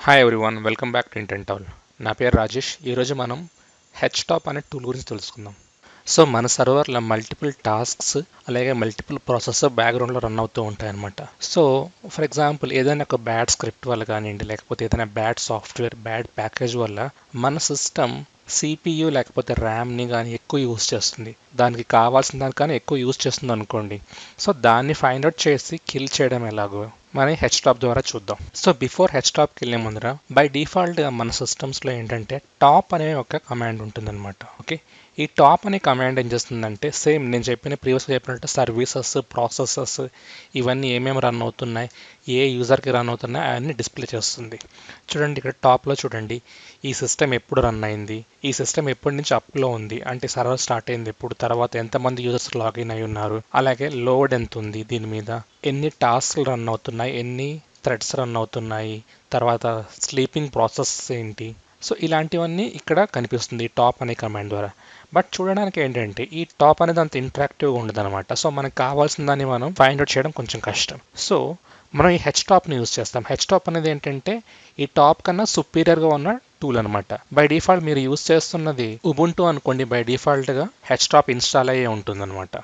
Hi everyone, welcome back to intentowl. నా పేరు రాజేష్. ఈరోజు మనం htop అనే టూల్ గురించి తెలుసుకుందాం. సో మన సర్వర్లో మల్టిపుల్ టాస్క్స్ అలాగే మల్టిపుల్ ప్రాసెస్ బ్యాక్గ్రౌండ్లో రన్ అవుతూ ఉంటాయి అన్నమాట. సో ఫర్ ఎగ్జాంపుల్ ఏదైనా ఒక బ్యాడ్ స్క్రిప్ట్ వల్ల కానివ్వండి, లేకపోతే ఏదైనా బ్యాడ్ సాఫ్ట్వేర్ బ్యాడ్ ప్యాకేజ్ వల్ల మన సిస్టమ్ సిపియు లేకపోతే ర్యామ్ని కానీ ఎక్కువ యూజ్ చేస్తుంది, దానికి కావాల్సిన దానికన్నా ఎక్కువ యూజ్ చేస్తుంది అనుకోండి. సో దాన్ని ఫైండ్ అవుట్ చేసి కిల్ చేయడం ఎలాగో మన htop ద్వారా చూద్దాం. సో బిఫోర్ htopకి వెళ్ళే ముందర బై డిఫాల్ట్గా మన సిస్టమ్స్లో ఏంటంటే టాప్ అనే ఒక కమాండ్ ఉంటుందన్నమాట. ఓకే, ఈ టాప్ అనే కమాండ్ ఏం చేస్తుందంటే సేమ్ నేను ప్రీవియస్గా చెప్పినట్టు సర్వీసెస్ ప్రాసెసెస్ ఇవన్నీ ఏమేమి రన్ అవుతున్నాయి, ఏ యూజర్కి రన్ అవుతున్నాయి అవన్నీ డిస్ప్లే చేస్తుంది. చూడండి ఇక్కడ టాప్లో చూడండి, ఈ సిస్టమ్ ఎప్పుడు రన్ అయింది, ఈ సిస్టమ్ ఎప్పటి నుంచి అప్లో ఉంది అంటే సర్వర్ స్టార్ట్ అయింది ఎప్పుడు, తర్వాత ఎంతమంది యూజర్స్ లాగిన్ అయి ఉన్నారు, అలాగే లోడ్ ఎంత ఉంది, దీని మీద ఎన్ని టాస్క్లు రన్ అవుతున్నాయి, ఎన్ని థ్రెడ్స్ రన్ అవుతున్నాయి, తర్వాత స్లీపింగ్ ప్రాసెస్ ఏంటి. సో ఇలాంటివన్నీ ఇక్కడ కనిపిస్తుంది ఈ టాప్ అనే కమాండ్ ద్వారా. బట్ చూడడానికి ఏంటంటే ఈ టాప్ అనేది అంత ఇంటరాక్టివ్గా ఉండదు అనమాట. సో మనకు కావాల్సిన దాన్ని మనం ఫైండ్ అవుట్ చేయడం కొంచెం కష్టం. సో మనం ఈ htopని యూజ్ చేస్తాం. htop అనేది ఏంటంటే ఈ టాప్ కన్నా సుపీరియర్గా ఉన్న టూల్ అనమాట. బై డిఫాల్ట్ మీరు యూజ్ చేస్తున్నది ఉబుంటూ అనుకోండి, బై డిఫాల్ట్గా htop ఇన్స్టాల్ అయ్యే ఉంటుందన్నమాట.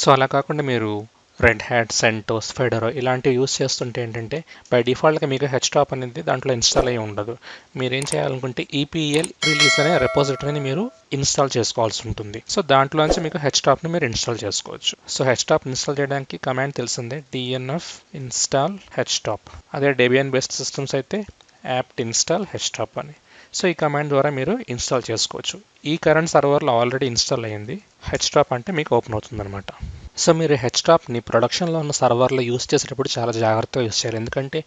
సో అలా కాకుండా మీరు రెడ్ హ్యాట్, సెంటోస్, ఫెడరో ఇలాంటివి యూస్ చేస్తుంటే ఏంటంటే బై డిఫాల్ట్గా మీకు htop అనేది దాంట్లో ఇన్స్టాల్ అయ్యి ఉండదు. మీరేం చేయాలనుకుంటే ఈపీఎల్ రిలీజ్ అనే రెపోజిటరీని మీరు ఇన్స్టాల్ చేసుకోవాల్సి ఉంటుంది. సో దాంట్లోంచి మీకు htopని మీరు ఇన్స్టాల్ చేసుకోవచ్చు. సో htop ఇన్స్టాల్ చేయడానికి కమాండ్ తెలిసిందే, dnf install htop. అదే డెబియన్ బేస్డ్ సిస్టమ్స్ అయితే apt install htop అని. సో ఈ కమాండ్ ద్వారా మీరు ఇన్స్టాల్ చేసుకోవచ్చు. ఈ కరెంట్ సర్వర్లో ఆల్రెడీ ఇన్స్టాల్ అయ్యింది, htop అంటే మీకు ఓపెన్ అవుతుందన్నమాట. సో మీరు htopని ప్రొడక్షన్లో ఉన్న సర్వర్లో యూస్ చేసేటప్పుడు చాలా జాగ్రత్తగా యూస్ చేయాలి. ఎందుకంటే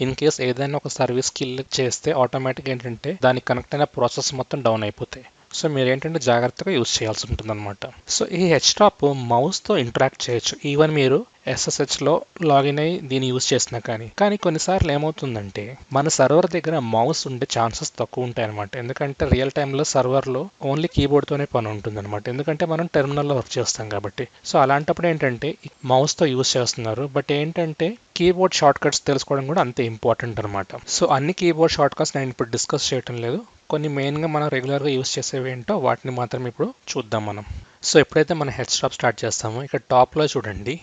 ఇన్ కేస్ ఏదైనా ఒక సర్వీస్ కిల్ చేస్తే ఆటోమేటిక్గా ఏంటంటే దానికి కనెక్ట్ అయిన ప్రాసెస్ మొత్తం డౌన్ అయిపోతాయి. సో మీరు ఏంటంటే జాగ్రత్తగా యూస్ చేయాల్సి ఉంటుంది అనమాట. సో ఈ htop మౌస్తో ఇంటరాక్ట్ చేయొచ్చు, ఈవెన్ మీరు SSHలో లాగిన్ అయ్యి దీన్ని యూజ్ చేసినా కానీ కొన్నిసార్లు ఏమవుతుందంటే మన సర్వర్ దగ్గర మౌస్ ఉండే ఛాన్సెస్ తక్కువ ఉంటాయి అనమాట. ఎందుకంటే రియల్ టైంలో సర్వర్లో ఓన్లీ కీబోర్డ్తోనే పని ఉంటుంది అనమాట, ఎందుకంటే మనం టెర్మినల్లో వర్క్ చేస్తాం కాబట్టి. సో అలాంటప్పుడు ఏంటంటే మౌస్తో యూజ్ చేస్తున్నారు, బట్ ఏంటంటే కీబోర్డ్ షార్ట్ కట్స్ తెలుసుకోవడం కూడా అంతే ఇంపార్టెంట్ అనమాట. సో అన్ని కీబోర్డ్ షార్ట్ కట్స్ నేను ఇప్పుడు డిస్కస్ చేయటం లేదు, కొన్ని మెయిన్గా మనం రెగ్యులర్గా యూజ్ చేసేవి ఏంటో వాటిని మాత్రం ఇప్పుడు చూద్దాం మనం. సో ఎప్పుడైతే మనం htop స్టార్ట్ చేస్తామో ఇక్కడ టాప్లో చూడండి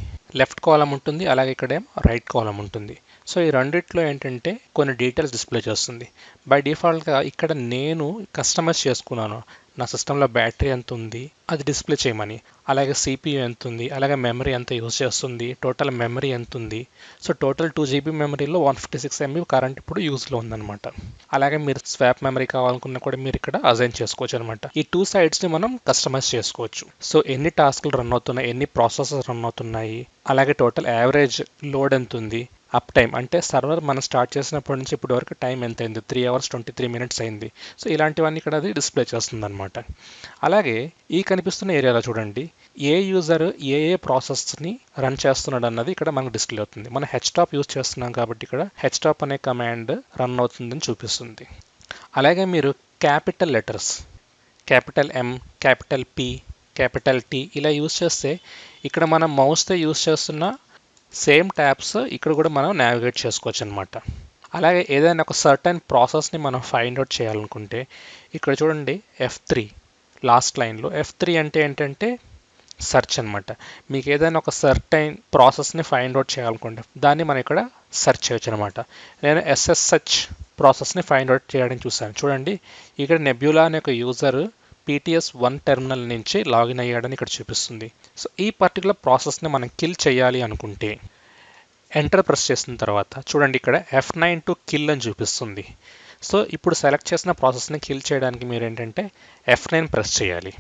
లెఫ్ట్ కాలం ఉంటుంది, అలాగే ఇక్కడేమో రైట్ కాలం ఉంటుంది. సో ఈ రెండిట్లో ఏంటంటే కొన్ని డీటెయిల్స్ డిస్ప్లే చేస్తుంది. బై డిఫాల్ట్గా ఇక్కడ నేను కస్టమైజ్ చేసుకున్నాను, నా సిస్టంలో బ్యాటరీ ఎంత ఉంది అది డిస్ప్లే చేయమని, అలాగే CPU ఎంత ఉంది, అలాగే మెమరీ ఎంత యూజ్ చేస్తుంది, టోటల్ మెమరీ ఎంత ఉంది. సో టోటల్ 2GB మెమరీలో 156 MB కరెంట్ ఇప్పుడు యూజ్లో ఉందన్నమాట. అలాగే మీరు స్వాప్ మెమరీ కావాలనుకున్నా కూడా మీరు ఇక్కడ అజైన్ చేసుకోవచ్చు అనమాట. ఈ టూ సైడ్స్ని మనం కస్టమైజ్ చేసుకోవచ్చు. సో ఎన్ని టాస్క్లు రన్ అవుతున్నాయి, ఎన్ని ప్రాసెసెస్ రన్ అవుతున్నాయి, అలాగే టోటల్ యావరేజ్ లోడ్ ఎంత ఉంది, అప్ టైం అంటే సర్వర్ మనం స్టార్ట్ చేసినప్పటి నుంచి ఇప్పటి వరకు టైం ఎంత అయింది, 3 hours 23 minutes అయింది. సో ఇలాంటివన్నీ ఇక్కడ అది డిస్ప్లే చేస్తుంది అనమాట. అలాగే ఈ కనిపిస్తున్న ఏరియాలో చూడండి ఏ యూజర్ ఏ ప్రాసెస్ని రన్ చేస్తున్నాడు అన్నది ఇక్కడ మనకు డిస్ప్లే అవుతుంది. మనం htop యూజ్ చేస్తున్నాం కాబట్టి ఇక్కడ htop అనే కమాండ్ రన్ అవుతుందని చూపిస్తుంది. అలాగే మీరు capital letters capital M, capital P, capital T ఇలా యూజ్ చేస్తే ఇక్కడ మనం మౌస్తో యూజ్ చేస్తున్న సేమ్ ట్యాబ్స్ ఇక్కడ కూడా మనం నావిగేట్ చేసుకోవచ్చు అనమాట. అలాగే ఏదైనా ఒక సర్టెన్ ప్రాసెస్ని మనం ఫైండ్ అవుట్ చేయాలనుకుంటే ఇక్కడ చూడండి F3 లాస్ట్ లైన్లో F3 అంటే ఏంటంటే సెర్చ్ అనమాట. మీకు ఏదైనా ఒక సర్టెన్ ప్రాసెస్ని ఫైండ్ అవుట్ చేయాలనుకుంటే దాన్ని మనం ఇక్కడ సెర్చ్ చేయొచ్చు అనమాట. నేను SSH ప్రాసెస్ని ఫైండ్ అవుట్ చేయడానికి చూసాను. చూడండి ఇక్కడ నెబ్యులా అనే ఒక యూజర్ PTS1 టెర్మినల్ నుంచి లాగిన్ అయ్యాడని ఇక్కడ చూపిస్తుంది. సో ఈ పర్టికులర్ ప్రాసెస్ని మనం కిల్ చేయాలి అనుకుంటే ఎంటర్ ప్రెస్ చేసిన తర్వాత చూడండి ఇక్కడ F9 టు కిల్ అని చూపిస్తుంది. సో ఇప్పుడు సెలెక్ట్ చేసిన ప్రాసెస్ని కిల్ చేయడానికి మీరు ఏంటంటే F9 ప్రెస్ చేయాలి.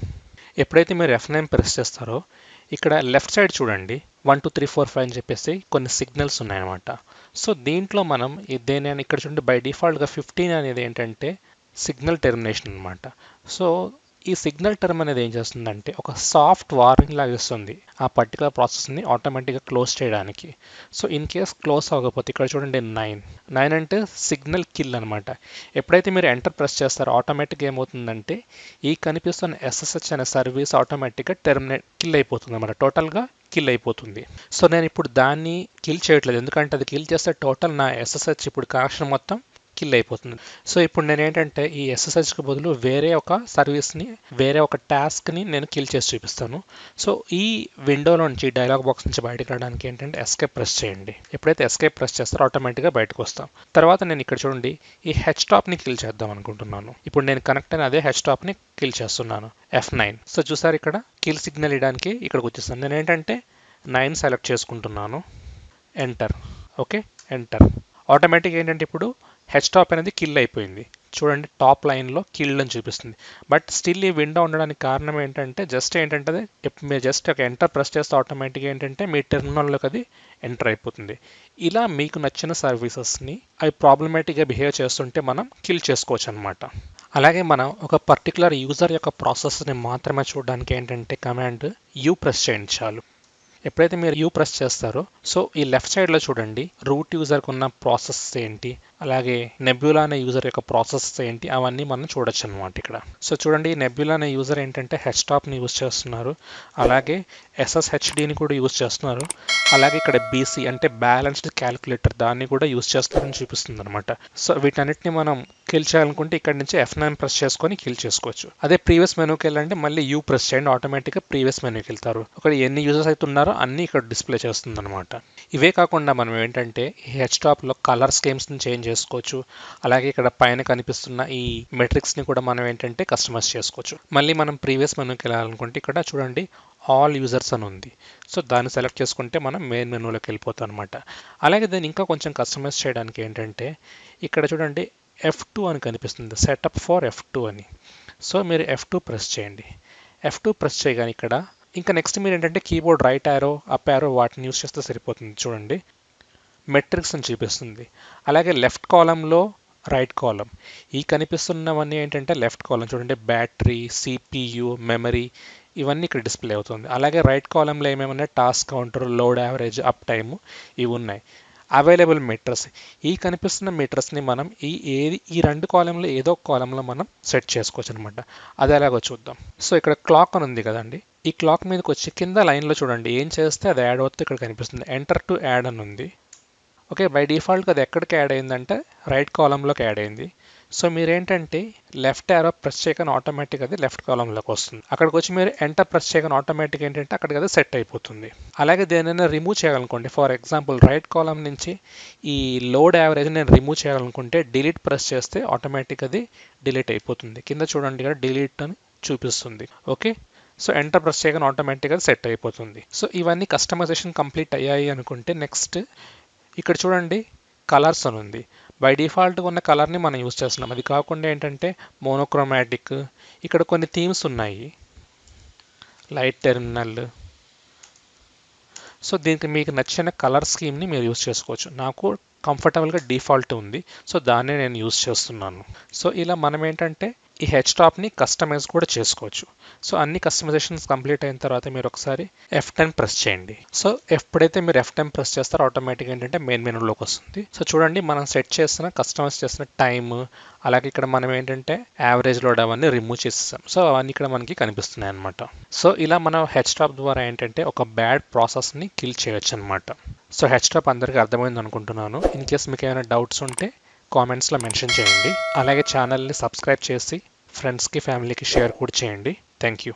ఎప్పుడైతే మీరు F9 ప్రెస్ చేస్తారో ఇక్కడ లెఫ్ట్ సైడ్ చూడండి 1 2 3 4 5 అని చెప్పేసి కొన్ని సిగ్నల్స్ ఉన్నాయన్నమాట. సో దీంట్లో మనం దేని ఇక్కడ చూడండి బై డిఫాల్ట్గా 15 అనేది ఏంటంటే సిగ్నల్ టెర్మినేషన్ అనమాట. సో ఈ సిగ్నల్ టర్మ్ అనేది ఏం చేస్తుందంటే ఒక సాఫ్ట్ వార్నింగ్ లాగా ఇస్తుంది ఆ పర్టికులర్ ప్రాసెస్ని ఆటోమేటిక్గా క్లోజ్ చేయడానికి. సో ఇన్ కేస్ క్లోజ్ అవ్వకపోతే ఇక్కడ చూడండి 9 అంటే సిగ్నల్ కిల్ అనమాట. ఎప్పుడైతే మీరు ఎంటర్ ప్రెస్ చేస్తారో ఆటోమేటిక్గా ఏమవుతుందంటే ఈ కనిపిస్తున్న SSH అనే సర్వీస్ ఆటోమేటిక్గా కిల్ అయిపోతుంది అనమాట, టోటల్గా కిల్ అయిపోతుంది. సో నేను ఇప్పుడు దాన్ని కిల్ చేయట్లేదు, ఎందుకంటే అది కిల్ చేస్తే టోటల్ నా SSH ఇప్పుడు కనెక్షన్ మొత్తం కిల్ అయిపోతుంది. సో ఇప్పుడు నేను ఏంటంటే ఈ ఎస్ఎస్హెచ్కి బదులు వేరే ఒక సర్వీస్ని, వేరే ఒక టాస్క్ని నేను కిల్ చేసి చూపిస్తాను. సో ఈ విండోలో నుంచి, డైలాగ్ బాక్స్ నుంచి బయటకు రావడానికి ఏంటంటే ఎస్కేప్ ప్రెస్ చేయండి. ఎప్పుడైతే ఎస్కేప్ ప్రెస్ చేస్తారో ఆటోమేటిక్గా బయటకు వస్తాం. తర్వాత నేను ఇక్కడ చూడండి ఈ htopని కిల్ చేద్దాం అనుకుంటున్నాను. ఇప్పుడు నేను కనెక్ట్ అయిన అదే htopని కిల్ చేస్తున్నాను, F9. సో చూసారు ఇక్కడ కిల్ సిగ్నల్ ఇవ్వడానికి ఇక్కడికి వచ్చేస్తాను. నేను ఏంటంటే 9 సెలెక్ట్ చేసుకుంటున్నాను, ఎంటర్. Okay, enter. ఆటోమేటిక్ ఏంటంటే ఇప్పుడు htop అనేది కిల్ అయిపోయింది. చూడండి టాప్ లైన్లో కిల్ అని చూపిస్తుంది. బట్ స్టిల్ ఈ విండో ఉండడానికి కారణం ఏంటంటే ఏంటంటే మీరు జస్ట్ ఒక ఎంటర్ ప్రెస్ చేస్తే ఆటోమేటిక్గా ఏంటంటే మీ టెర్మినల్లోకి అది ఎంటర్ అయిపోతుంది. ఇలా మీకు నచ్చిన సర్వీసెస్ని అవి ప్రాబ్లమేటిక్గా బిహేవ్ చేస్తుంటే మనం కిల్ చేసుకోవచ్చు అనమాట. అలాగే మనం ఒక పర్టికులర్ యూజర్ యొక్క ప్రాసెస్ని మాత్రమే చూడడానికి ఏంటంటే కమాండ్ యూ ప్రెస్ చేయండి చాలు. ఎప్పుడైతే మీరు యూ ప్రెస్ చేస్తారో సో ఈ లెఫ్ట్ సైడ్లో చూడండి రూట్ యూజర్కి ఉన్న ప్రాసెస్ ఏంటి, అలాగే నెబ్యులా అనే యూజర్ యొక్క ప్రాసెస్ ఏంటి, అవన్నీ మనం చూడొచ్చు అనమాట ఇక్కడ. సో చూడండి నెబ్యులా అనే యూజర్ ఏంటంటే htopని యూజ్ చేస్తున్నారు, అలాగే SSHDని కూడా యూజ్ చేస్తున్నారు, అలాగే ఇక్కడ BC అంటే బ్యాలెన్స్డ్ క్యాలిక్యులేటర్ దాన్ని కూడా యూజ్ చేస్తారని చూపిస్తుంది అనమాట. సో వీటన్నిటిని మనం కిల్ చేయాలనుకుంటే ఇక్కడ నుంచి F9 ప్రెస్ చేసుకొని కిల్ చేసుకోవచ్చు. అదే ప్రీవియస్ మెనూకి వెళ్ళంటే మళ్ళీ యూ ప్రెస్ చేయండి, ఆటోమేటిక్గా ప్రీవియస్ మెనూకి వెళ్తారు. ఇక్కడ ఎన్ని యూజర్స్ అయితే ఉన్నారో అన్నీ ఇక్కడ డిస్ప్లే చేస్తుంది అనమాట. ఇవే కాకుండా మనం ఏంటంటే ఈ htopలో కలర్ స్కీమ్స్ని చేంజ్ చేసుకోవచ్చు, అలాగే ఇక్కడ పైన కనిపిస్తున్న ఈ మెట్రిక్స్ని కూడా మనం ఏంటంటే కస్టమైజ్ చేసుకోవచ్చు. మళ్ళీ మనం ప్రీవియస్ మెనూకి వెళ్ళాలనుకుంటే ఇక్కడ చూడండి ఆల్ యూజర్స్ అని ఉంది. సో దాన్ని సెలెక్ట్ చేసుకుంటే మనం మెయిన్ మెనూలోకి వెళ్ళిపోతాం అనమాట. అలాగే దాన్ని ఇంకా కొంచెం కస్టమైజ్ చేయడానికి ఏంటంటే ఇక్కడ చూడండి F2 అని కనిపిస్తుంది, సెటప్ ఫర్ F2 అని. సో మీరు F2 ప్రెస్ చేయండి. F2 ప్రెస్ చేయగానే ఇక్కడ ఇంకా నెక్స్ట్ మీరు ఏంటంటే keyboard right arrow, up arrow వాటిని యూస్ చేస్తే సరిపోతుంది. చూడండి మెట్రిక్స్ అని చూపిస్తుంది, అలాగే లెఫ్ట్ కాలంలో రైట్ కాలం. ఈ కనిపిస్తున్నవన్నీ ఏంటంటే లెఫ్ట్ కాలం. చూడండి బ్యాటరీ, CPU, మెమరీ ఇవన్నీ ఇక్కడ డిస్ప్లే అవుతుంది. అలాగే రైట్ కాలంలో ఏమేమన్నా task counter, load average, up time ఇవి ఉన్నాయి. అవైలబుల్ మీటర్స్, ఈ కనిపిస్తున్న మీటర్స్ని మనం ఈ రెండు కాలంలో ఏదో ఒక కాలంలో మనం సెట్ చేసుకోవచ్చు అనమాట. అది ఎలాగో చూద్దాం. సో ఇక్కడ క్లాక్ అని ఉంది కదండి, ఈ క్లాక్ మీదకి వచ్చి కింద లైన్లో చూడండి ఏం చేస్తే అది యాడ్ అవుతుంది ఇక్కడ కనిపిస్తుంది, ఎంటర్ టు యాడ్ అని ఉంది. ఓకే, బై డిఫాల్ట్గా అది ఎక్కడికి యాడ్ అయిందంటే రైట్ కాలంలోకి యాడ్ అయింది. సో మీరేంటంటే లెఫ్ట్ యారో ప్రెస్ చేయగానే ఆటోమేటిక్ అది లెఫ్ట్ కాలంలోకి వస్తుంది. అక్కడికి వచ్చి మీరు ఎంటర్ ప్రెస్ చేయగానే ఆటోమేటిక్ ఏంటంటే అక్కడికి అది సెట్ అయిపోతుంది. అలాగే దేనైనా రిమూవ్ చేయాలనుకోండి, ఫర్ ఎగ్జాంపుల్ రైట్ కాలం నుంచి ఈ లోడ్ యావరేజ్ నేను రిమూవ్ చేయాలనుకుంటే డిలీట్ ప్రెస్ చేస్తే ఆటోమేటిక్ అది డిలీట్ అయిపోతుంది. కింద చూడండి ఇక్కడ డిలీట్ అని చూపిస్తుంది. ఓకే, సో ఎంటర్ ప్రెస్ చేయగానే ఆటోమేటిక్గా సెట్ అయిపోతుంది. సో ఇవన్నీ కస్టమైజేషన్ కంప్లీట్ అయ్యాయి అనుకుంటే నెక్స్ట్ ఇక్కడ చూడండి కలర్స్ అని ఉంది. బై డిఫాల్ట్గా ఉన్న కలర్ని మనం యూజ్ చేస్తున్నాం. అది కాకుండా ఏంటంటే మోనోక్రోమాటిక్, ఇక్కడ కొన్ని థీమ్స్ ఉన్నాయి, లైట్ టెర్మినల్. సో దీనికి మీకు నచ్చిన కలర్ స్కీమ్ని మీరు యూజ్ చేసుకోవచ్చు. నాకు కంఫర్టబుల్గా డిఫాల్ట్ ఉంది, సో దాన్నే నేను యూజ్ చేస్తున్నాను. సో ఇలా మనం ఏంటంటే ఈ htopని కస్టమైజ్ కూడా చేసుకోవచ్చు. సో అన్ని కస్టమైజేషన్స్ కంప్లీట్ అయిన తర్వాత మీరు ఒకసారి F10 ప్రెస్ చేయండి. సో ఎప్పుడైతే మీరు F10 ప్రెస్ చేస్తారో ఆటోమేటిక్గా ఏంటంటే మెయిన్ మెనూలోకి వస్తుంది. సో చూడండి మనం సెట్ చేసిన కస్టమైజ్ చేసిన టైమ్, అలాగే ఇక్కడ మనం ఏంటంటే యావరేజ్ లోడ్ అవన్నీ రిమూవ్ చేసేసాం. సో అవన్నీ ఇక్కడ మనకి కనిపిస్తున్నాయి అనమాట. సో ఇలా మనం htop ద్వారా ఏంటంటే ఒక బ్యాడ్ ప్రాసెస్ని కిల్ చేయొచ్చు అనమాట. సో htop అందరికీ అర్థమైంది అనుకుంటున్నాను. ఇన్ కేస్ మీకు ఏమైనా డౌట్స్ ఉంటే కామెంట్స్లో మెన్షన్ చేయండి. అలాగే ఛానల్ని సబ్స్క్రైబ్ చేసి ఫ్రెండ్స్కి, ఫ్యామిలీకి షేర్ కూడా చేయండి. Thank you.